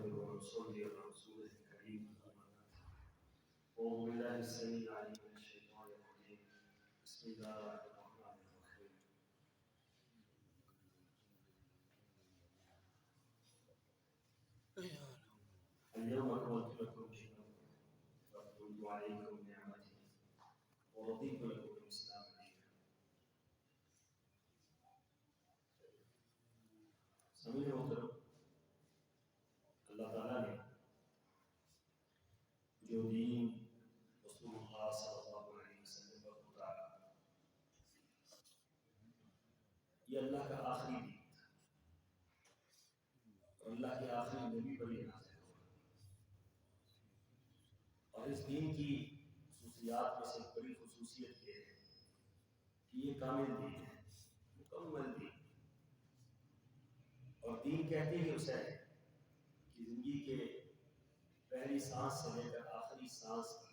نحمده ونصلي على رسوله الكريم أما بعد. أعوذ بالله السميع العليم من الشيطان الرجيم. بسم الله الرحمن الرحيم. اليوم أكملت لكم دينكم وأتممت عليكم نعمتي ورضيت لكم الإسلام دينا. سامعین محترم، اللہ تعالیٰ نے جو دین رسول اللہ صلی اللہ علیہ وسلم پر اتارا، یہ اللہ کا آخری دین تھا اور اللہ کے آخری نبی پر یہ نازل ہوا. اور اس دین کی خصوصیات میں سے بڑی خصوصیت یہ ہے کہ یہ کامل دین ہے، مکمل دین. اور دین کہتے ہی اسے ہے کہ زندگی کے پہلی سانس سے لے کر آخری سانس تک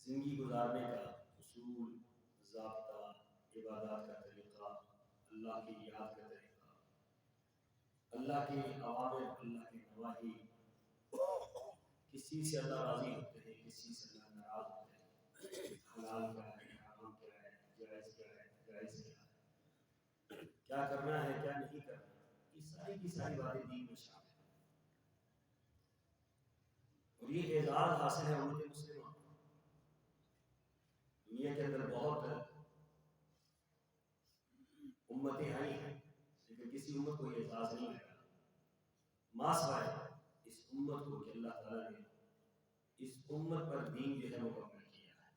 زندگی گزارنے کا اصول، ضابطہ، عبادات کا طریقہ، اللہ کی یاد کا طریقہ، اللہ کے اوامر، اللہ کے نواہی، کس چیز سے اللہ راضی ہوتے ہیں، کس چیز سے اللہ ناراض ہوتے ہیں، حلال کیا ہے، حرام کیا ہے، جائز کیا ہے، جائز کیا ہے، کیا کرنا ہے، کیا نہیں کرنا، یہ ساری کی ساری باتیں دین میں شامل ہیں. اور یہ اعزاز حاصل ہے امت مسلمہ. دنیا کے اندر بہت امتیں آئی ہیں لیکن کسی امت کو یہ اعزاز نہیں ملا ماں سوائے اس امت کو کہ اللہ تعالیٰ نے اس امت پر دین جو ہے مکمل کیا ہے.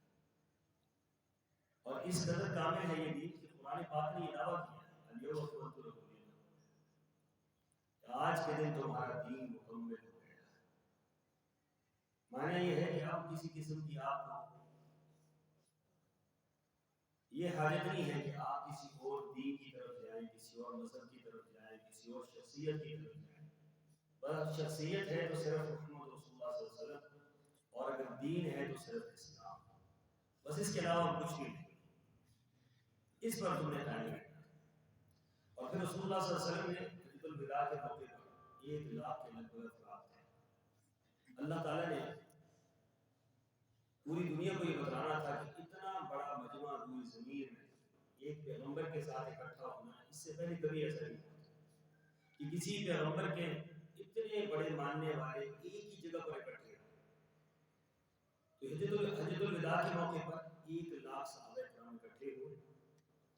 اور اس قدر کامل ہے یہ دین کہ قرآن پاک نے یہ دعویٰ کیا ہے الیوم اکملت لکم دینکم، کہ آج کے دن تمہارا دین مکمل ہو گیا ہے. معنی یہ ہے کہ اب کسی قسم کی آپ کو یہ حاجت نہیں ہے کہ آپ کسی اور دین کی طرف جائیں، کسی اور مذہب کی طرف جائیں، کسی اور شخصیت کی طرف جائیں. بس شخصیت ہے تو صرف محمد رسول اللہ صلی اللہ علیہ وسلم، اور اگر دین ہے تو صرف اسلام. بس اس کے علاوہ کچھ بھی نہیں. اس پر تم نے قائم رکھنا. اور پھر رسول اللہ صلی اللہ علیہ وسلم نے حجۃ الوداع کے موقع پر 1 لاکھ کے لگ بھگ افراد تھے. اللہ تعالیٰ نے پوری دنیا کو یہ بتانا تھا کہ اتنا بڑا مجمع روئے زمین میں ایک پیغمبر کے ساتھ اکٹھا ہونا اس سے پہلے کبھی ایسا نہیں ہوا کہ کسی پیغمبر کے اتنے بڑے ماننے والے ایک ہی جگہ پر اکٹھے ہوں. تو حجۃ الوداع کے موقع پر 1 لاکھ صحابہ کرام اکٹھے ہوئے.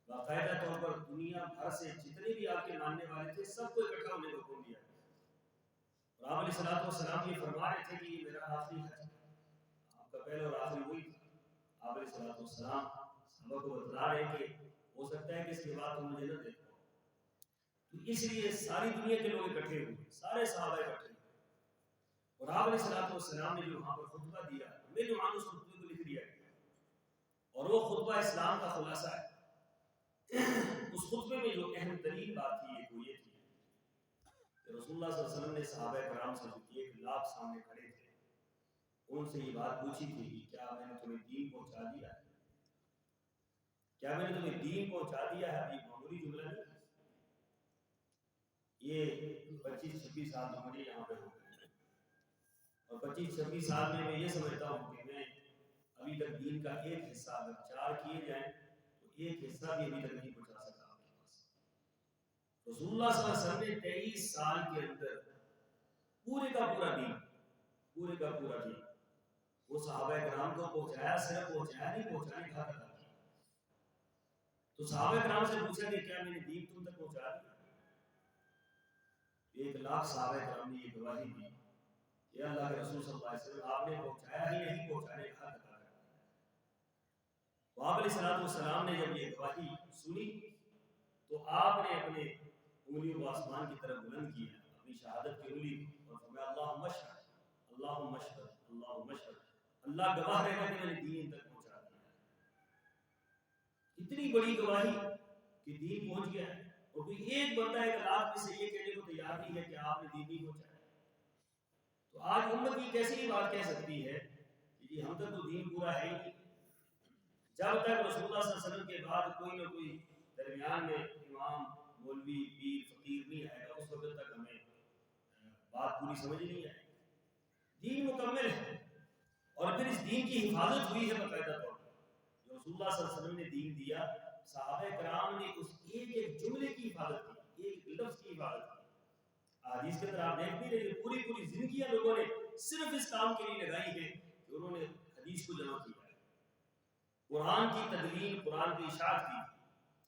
باقاعدہ طور پر دنیا بھر سے جتنے بھی آپ کے ماننے والے تھے سب کو اکٹھا ہونے کا حکم دیا. اور آپ علیہ السلام یہ فرما رہے تھے کہ یہ میرا آخری حج ہے. آپ کا پہلا اور آخری وہی تھا. آپ علیہ السلام صحابہ کو بتلا رہے کہ ہو سکتا ہے کہ اس کے بعد تم مجھے نہ دیکھو. تو اس لیے ساری دنیا کے لوگ اکٹھے ہوئے، سارے صحابہ اکٹھے ہوئے. اور آپ علیہ السلام نے جو وہاں پر خطبہ دیا میں جو اس خطبے کو لکھ دیا گیا اور وہ خطبہ اسلام کا خلاصہ ہے. اس خطبے میں جو اہم ترین بات تھی وہ یہ تھی کہ رسول اللہ صلی اللہ علیہ وسلم نے صحابہ کرام سے جو 1 لاکھ سامنے کھڑے تھے ان سے یہ بات پوچھی تھی کہ کیا میں نے تمہیں دین پہنچا دیا ہے؟ کیا میں نے تمہیں دین پہنچا دیا ہے؟ یہ معمولی جملہ نہیں. یہ 25-26 سال ہمارے یہاں پہ ہو گئے اور 25-26 سال میں یہ سمجھتا ہوں کہ میں ابھی تک دین کا ایک حصہ اگر 4 کیے جائیں تو ایک حصہ بھی ابھی تک نہیں پہنچا سکا آپ کے پاس. رسول اللہ صلی اللہ علیہ وسلم نے 23 سال کے اندر پورے کا پورا دین وہ صحابہ کرام کو پہنچایا. صرف پہنچایا نہیں، پہنچانے کا حق ادا کیا. تو صحابہ کرام سے پوچھا کہ کیا میں نے دین تم تک پہنچا دیا؟ 1 لاکھ صحابہ کرام نے یہ گواہی دی کہ اللہ کے رسول صلی اللہ علیہ وسلم آپ نے پہنچایا ہی نہیں، پہنچانے کا حق ادا کر دیا. تو آپ علیہ السلام نے جب یہ گواہی سنی تو آپ نے اپنے انگلیوں کو آسمان کی طرف بلند کیا، اپنی شہادت کی انگلی کو، اور فرمایا اللہم اشہد اللہم اشہد اللہم اشہد، اللہ گواہ رہے گا کہ میں نے دین تک پہنچا دیا. اتنی بڑی گواہی کہ دین پہنچ گیا ہے اور کوئی ایک بندہ 1 لاکھ میں سے یہ کہنے کو تیار نہیں ہے کہ آپ نے دین نہیں پہنچایا. تو آج امت کی کیسی بات کہہ سکتی ہے کہ جی ہم تک تو دین پورا ہے ہی نہیں. جب تک رسول اللہ صلی اللہ علیہ وسلم کے بعد کوئی نہ کوئی درمیان میں امام، مولوی، پیر، فقیر نہیں آئے گا اس وقت تک ہمیں پوری سمجھ نہیں آئی. دین مکمل ہے اور پھر اس دین کی حفاظت ہوئی ہے باقاعدہ طور پر. جو رسول اللہ صلی اللہ علیہ وسلم نے دین دیا، صحابہ کرام نے اس ایک ایک جملے کی حفاظت کی، ایک لفظ کی حفاظت کی. حدیث کے اندر آپ دیکھ نہیں رہے پوری پوری زندگیاں لوگوں نے صرف اس کام کے لیے لگائی ہے کہ انہوں نے حدیث کو جمع کیا ہے، قرآن کی تدوین، قرآن کی اشاعت کی،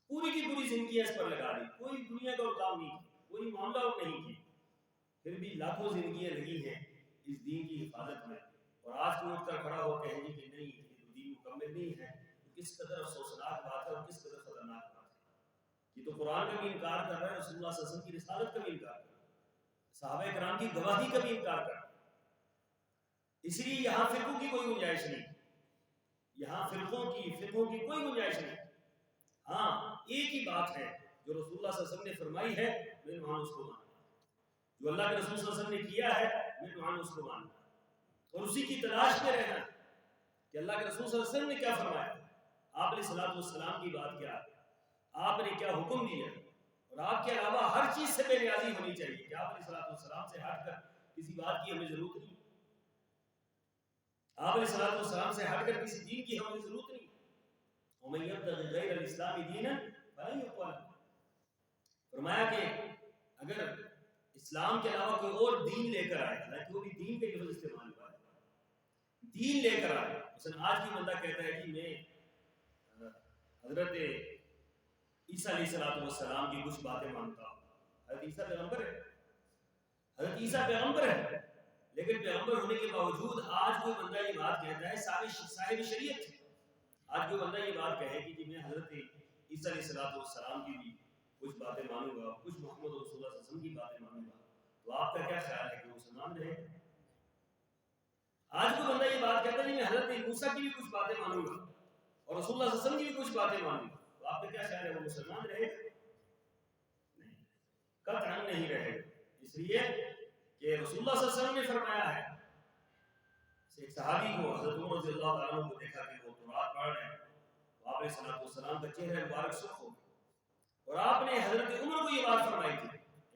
پوری کی پوری زندگیاں اس پر لگا دی. کوئی دنیا کا اور کام نہیں کیا، کوئی معاملہ اور نہیں کیا. پھر بھی لاکھوں زندگیاں لگی ہیں اس دین کی حفاظت میں. اور آج کوئی اٹھ کر کھڑا ہو کہیں گے کہ نہیں یہ تو دین مکمل نہیں ہے، تو کس قدر افسوسناک بات ہے اور کس قدر خطرناک بات ہے. یہ تو قرآن کا بھی انکار کر رہا ہے، رسول اللہ صلی اللہ علیہ وسلم کی رسالت کا بھی انکار کر رہا ہے، صحابہ کرام کی گواہی کا بھی انکار کر رہا ہے. اس لیے یہاں فرقوں کی کوئی گنجائش نہیں، یہاں فرقوں کی کوئی گنجائش نہیں. ہاں ایک ہی بات ہے جو رسول اللہ صلی اللہ علیہ وسلم نے فرمائی ہے، میں وہاں اس کو ماننا، جو اللہ کے رسول صلی اللہ علیہ وسلم نے کیا ہے میں وہاں اس کو ماننا، اور اسی کی تلاش میں رہنا کہ اللہ کے رسول صلی اللہ علیہ وسلم نے کیا فرمایا، آپ علیہ الصلوۃ والسلام کی بات کیا ہے، آپ نے کیا حکم دیا، اور آپ کے علاوہ ہر چیز سے بے نیازی ہونی چاہیے کہ آپ علیہ الصلوۃ والسلام سے ہٹ کر کسی بات کی ہمیں ضرورت نہیں، آپ علیہ الصلوۃ والسلام سے ہٹ کر کسی دین کی ہمیں ضرورت نہیں. ومن یبتغ غیر الاسلام دینا فلن یقبل. فرمایا کہ اگر اسلام کے علاوہ کوئی اور دین لے کر آئے، حالانکہ وہ بھی دین کے لفظ استعمال ہوا ہے، دین لے کر آئے. مثلا آج بھی بندہ کہتا ہے کہ میں حضرت عیسیٰ علیہ السلام کی کچھ باتیں مانتا ہوں. حضرت عیسیٰ پیغمبر ہے، حضرت عیسیٰ پیغمبر ہے، لیکن پیغمبر ہونے کے باوجود آج کوئی بندہ یہ بات کہتا ہے، صاحب شریعت، آج کوئی بندہ یہ بات کہے کہ میں حضرت عیسیٰ علیہ السلام کی بھی کچھ باتیں مانوں گا، کچھ محمد رسول اللہ صلی اللہ علیہ وسلم کی باتیں مانوں گا، تو آپ کا کیا خیال ہے کہ وہ مسلمان رہے؟ آج کوئی بندہ یہ بات کہتا ہے کہ میں حضرت موسیٰ کی بھی کچھ باتیں مانوں گا اور رسول اللہ صلی اللہ علیہ وسلم کی بھی کچھ باتیں مانوں گا، تو آپ کا کیا خیال ہے وہ مسلمان رہے گا؟ نہیں، قطعاً نہیں رہے گا. اس لیے کہ رسول اللہ صلی اللہ علیہ وسلم نے فرمایا ہے. ایک صحابی کو حضرت عمر رضی اللہ تعالیٰ عنہ کو دیکھا کہ وہ تورات پڑھ رہے ہیں، تو آپ علیہ السلام کا چہرہ مبارک سرخ ہو گیا، اور آپ نے حضرت عمر کو یہ بات فرمائی تھی،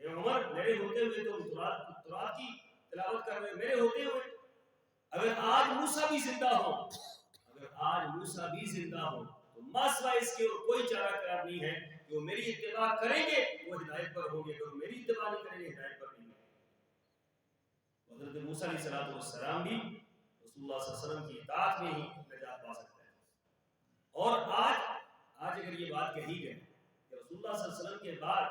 اے عمر میرے ہوتے ہوئے تم تورات کی تلاوت کر رہے، میرے ہوتے ہوئے اگر آج موسیٰ بھی زندہ ہو، تو ماسوا اس کے کوئی چارہ قرار نہیں ہے کہ وہ میری اتباع کریں گے وہ ہدایت پر ہوں گے، اگر وہ میری اتباع نہیں کریں گے ہدایت پر نہیں ہوں گے. حضرت موسیٰ علیہ السلام بھی رسول اللہ صلی اللہ علیہ وسلم کی اطاعت میں ہی نجات پا سکتے ہیں. اور آج اگر یہ بات کہی گئی کہ رسول اللہ صلی اللہ علیہ وسلم کے بعد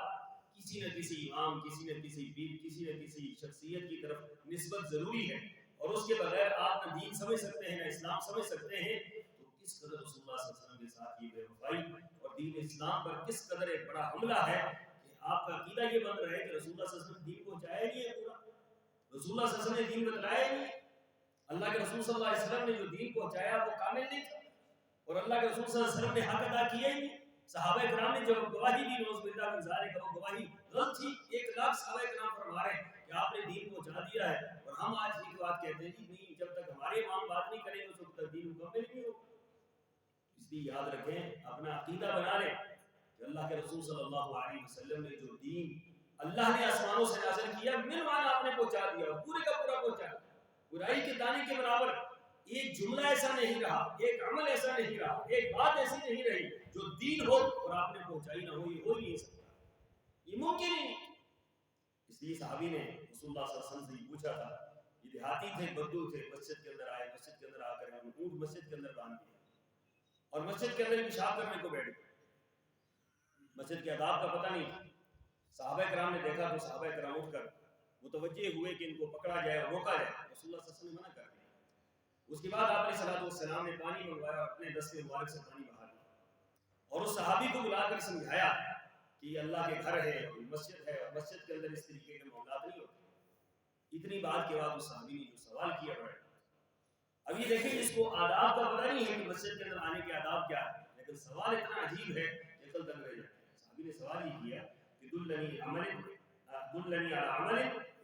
کسی نہ کسی امام، کسی نہ کسی پیر، کسی نہ کسی شخصیت کی طرف نسبت ضروری ہے اور اس کے بغیر آپ نہ دین سمجھ سکتے ہیں نہ اسلام سمجھ سکتے ہیں، تو کس قدر رسول اللہ صلی اللہ علیہ وسلم کے ساتھ یہ بے وفائی اور دین اسلام پر کس قدر ایک بڑا حملہ ہے کہ آپ کا عقیدہ یہ بن رہا ہے کہ رسول اللہ صلی اللہ علیہ وسلم دین پہنچایا نہیں ہے پورا، رسول اللہ صلی اللہ علیہ وسلم نے دین بتلایا نہیں ہے، اللہ کے رسول صلی اللہ علیہ وسلم نے جو دین پہنچایا وہ کامل نہیں تھا، اور اللہ کے رسول صلی اللہ علیہ وسلم نے حق ادا کیا ہی نہیں. صحابہ کرام نے جو گواہی دی روز باللہ کی ظاہر ہے وہ گواہی غلط تھی. 1 لاکھ صحابہ کرام فرما رہے ہیں کہ آپ نے دین پہنچا دیا ہے، اور ہم آج ایک بات کہتے ہیں کہ نہیں جب تک ہمارے امام بات نہیں کریں گے اس وقت تک دین مکمل نہیں ہوگا. اس لیے یاد رکھیں، اپنا عقیدہ بنا لیں کہ اللہ کے رسول صلی اللہ علیہ وسلم نے جو دین اللہ نے آسمانوں سے نازل کیا ملوانا آپ نے پہنچا دیا، پورے کا پورا پہنچا دیا، برائی کے دانے کے برابر. ایک جملہ ایسا نہیں رہا، ایک عمل ایسا نہیں رہا، ایک بات ایسی نہیں رہی جو دین ہو اور آپ نے پہنچائی نہ ہو، یہ ہو ہی نہیں سکتا، یہ ممکن ہی نہیں. اس لیے صحابی نے رسول اللہ صلی اللہ علیہ وسلم سے پوچھا تھا، یہ دیہاتی تھے، بدو تھے، مسجد کے اندر آئے، مسجد کے اندر آ کر انہوں نے اونٹ مسجد کے اندر باندھ دیا اور مسجد کے اندر پیشاب کرنے کو بیٹھ گئے. مسجد کے آداب کا پتہ نہیں تھا. صحابہ کرام نے دیکھا تو صحابہ کرام اٹھ کر متوجہ ہوئے کہ ان کو پکڑا جائے اور روکا جائے. رسول اللہ صلی اللہ علیہ وسلم نے منع کر دیا. اس کے بعد آپ علیہ السلام نے پانی منگوایا اور اپنے دست مبارک سے پانی بہا دیا اور اس صحابی کو بلا کر سمجھایا کہ یہ اللہ کے گھر ہے، مسجد ہے، اور مسجد کے اندر اس طریقے کے معاملات نہیں ہوتے. اتنی بات کے بعد اس صحابی نے جو سوال کیا بڑا، اب یہ دیکھیں اس کو آداب کا پتہ نہیں ہے کہ مسجد کے اندر آنے کے آداب کیا ہے، لیکن سوال اتنا عجیب ہے کہ عقل دنگ رہ جاتی ہے. صحابی نے سوال یہ کیا کہ دلنی علی عمل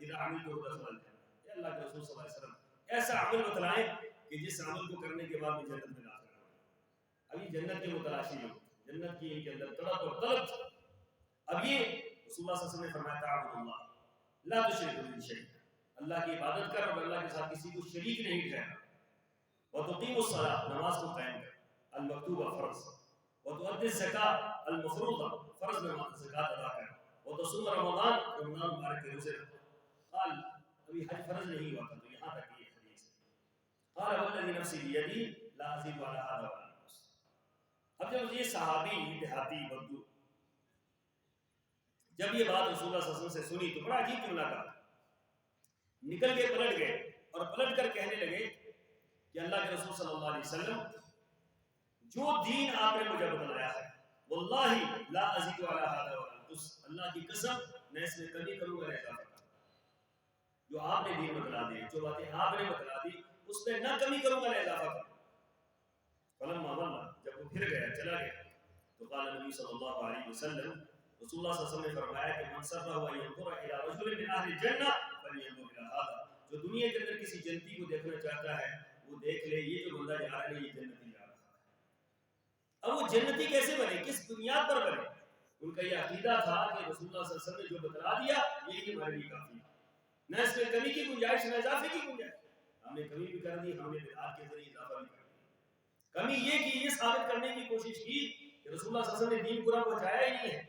اذا عملته دخل الجنہ، اے اللہ کے رسول صلی اللہ علیہ وسلم ایسا عمل بتلائیں کہ جس عمل کو کرنے کے بعد میں جنت میں داخل ہوں. اب یہ جنت کے متلاشی لوگ، جنت کی ان کے اندر طلب اور طلب. اب یہ رسول اللہ صلی اللہ علیہ وسلم نے فرمایا تعبد اللہ لا تشرک به شیئا، اللہ کی عبادت کر اور اللہ کے ساتھ کسی کو شریک نہیں ٹھہرا. وتقیم الصلاۃ نماز کو قائم کر المکتوبہ فرض. وتؤدي الزکاۃ المفروضہ فرض نماز زکات ادا کر. وتصوم رمضان رمضان مبارک کے روزے رکھ. قال ابھی حج فرض نہیں ہوا تھا تو یہاں تک یہ حدیث. قال والذی نفسی بیدی لا ازید علی ھذا ولا انقص. اب جب یہ صحابی دیہاتی بدو جب یہ بات رسول اللہ صلی اللہ علیہ وسلم سے سنی تو بڑا عجیب کیوں لگا. نکل کے پلٹ گئے اور پلٹ کر کہنے لگے کہ اللہ کے رسول صلی اللہ علیہ وسلم جو دین آپ نے مجھے بتلایا ہے واللہ لا ازید علی ھذا ولا انقص, اللہ کی قسم میں اس میں کمی کروں گا نہ اضافہ کروں. جو آپ نے دین بتلا دی, جو باتیں آپ نے بتلا دی اس میں نہ کمی کروں گا نہ اضافہ کروں. فلما ولى جب وہ پھر گیا چلا گیا تو قال نبی صلی اللہ علیہ وسلم رسول اللہ صلی اللہ علیہ وسلم نے فرمایا کہ من سرہ ان ينظر الى رجل من اهل الجنہ فلينظر الى هذا. جو دنیا کے اندر کسی جنتی کو دیکھنا چاہتا ہے وہ دیکھ لے یہ جو بندہ جا رہا ہے یہ جنتی جا رہا ہے. اب وہ جنتی کیسے بنے, کس بنیاد پر بنے؟ ان کا یہ عقیدہ تھا کہ رسول اللہ صلی اللہ علیہ وسلم نے جو بتلا دیا یہی ہمارے لیے کافی ہے, نہ اس میں کمی کی گنجائش نہ اضافے کی گنجائش. ہم نے کمی بھی کر دی, ہم نے بدعات کے ذریعے اضافہ بھی کر دیا. کمی یہ کہ یہ ثابت کرنے کی کوشش کی کہ رسول اللہ صلی اللہ علیہ وسلم نے دین پورا پہنچایا ہی نہیں ہے,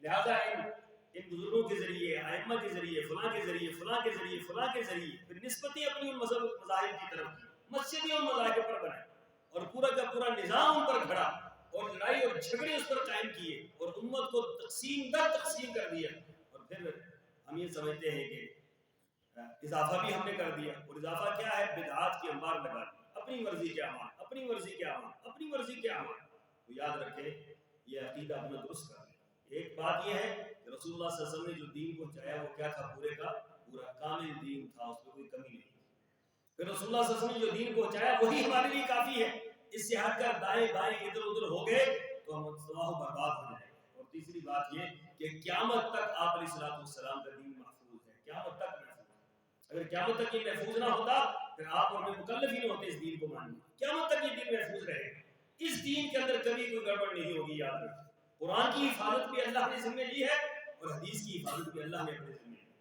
لہذا ان بزرگوں کے ذریعے, ائمہ کے ذریعے, فلاں کے ذریعے, فلاں کے ذریعے, فلاں کے ذریعے پھر نسبتیں اپنی ان مذاہب کی طرف کی, مسجدیں ان مذاہب پر بنائیں اور پورا کا پورا نظام ان پر کھڑا اور لڑائی اور جھگڑے اس پر قائم کیے اور امت کو تقسیم در تقسیم کر دیا. اور پھر ہم یہ سمجھتے ہیں کہ اضافہ بھی ہم نے کر دیا, اور اضافہ کیا ہے؟ بدعات کی انبار لگا دی, اپنی مرضی کے اعمال, اپنی مرضی کے اعمال, اپنی مرضی کے اعمال. تو یاد رکھیں یہ عقیدہ اپنا درست کر لیں. ایک بات یہ ہے کہ رسول اللہ صلی اللہ علیہ وسلم نے جو دین پہنچایا وہ کیا تھا؟ پورے کا پورا کامل دین تھا, اس میں کوئی کمی نہیں. پھر رسول اللہ صلی اللہ علیہ وسلم نے جو دین پہنچایا وہی ہمارے لیے کافی ہے. اس سے ہٹ کر دائیں بائیں ادھر ادھر ہو گئے تو ہم تباہ و برباد ہو جائیں گے. اور تیسری بات یہ کہ قیامت تک آپ علیہ الصلوۃ والسلام کا دین محفوظ ہے, قیامت تک محفوظ ہے. اگر قیامت تک یہ محفوظ نہ ہوتا پھر آپ اور میں مکلف ہی نہ ہوتے اس دین کو ماننے. قیامت تک یہ دین محفوظ رہے گا, اس دین کے اندر کبھی کوئی گڑبڑ نہیں ہوگی. یاد رکھیں قرآن کی حفاظت بھی اللہ نے ذمہ لی ہے اور حدیث کی حفاظت بھی اللہ نے اپنے ذمہ لی ہے.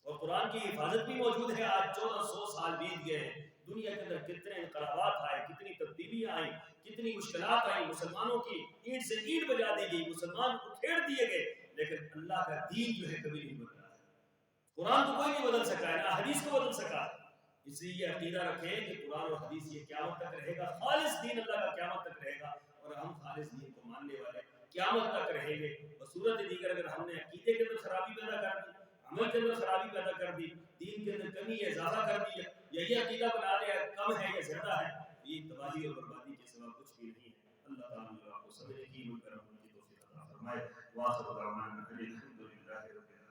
اور قرآن کی حفاظت بھی موجود ہے. آج 1400 سال بیت گئے ہیں, دنیا کے اندر کتنے انقلابات آئے, کتنی تبدیلیاں آئیں, کتنی مشکلات آئیں, مسلمانوں کی اینٹ سے اینٹ بجا دی گئی, مسلمان کو کھیڑ دیے گئے, لیکن اللہ کا دین جو ہے کبھی نہیں بدلا ہے. قرآن کو کوئی نہیں بدل سکا ہے, نہ حدیث کو بدل سکا ہے. اس لیے یہ عقیدہ رکھیں کہ قرآن اور حدیث یہ قیامت تک رہے گا, خالص دین اللہ کا قیامت تک رہے گا, اور ہم خالص دین کو ماننے والے قیامت تک رہیں گے. بصورت دیگر اگر ہم نے عقیدے کے اندر خرابی پیدا کر دی, عمل کے اندر خرابی پیدا کر دی, دین کے اندر کمی یا اضافہ کر دیا, یہی عقیدہ بنا لیا کم ہے یا زیادہ ہے, یہ تباہی اور بربادی کے سوا کچھ بھی نہیں ہے. اللہ تعالیٰ آپ کو سمجھنے کی کرم کی توفیق عطا فرمائے. واخر دعوانا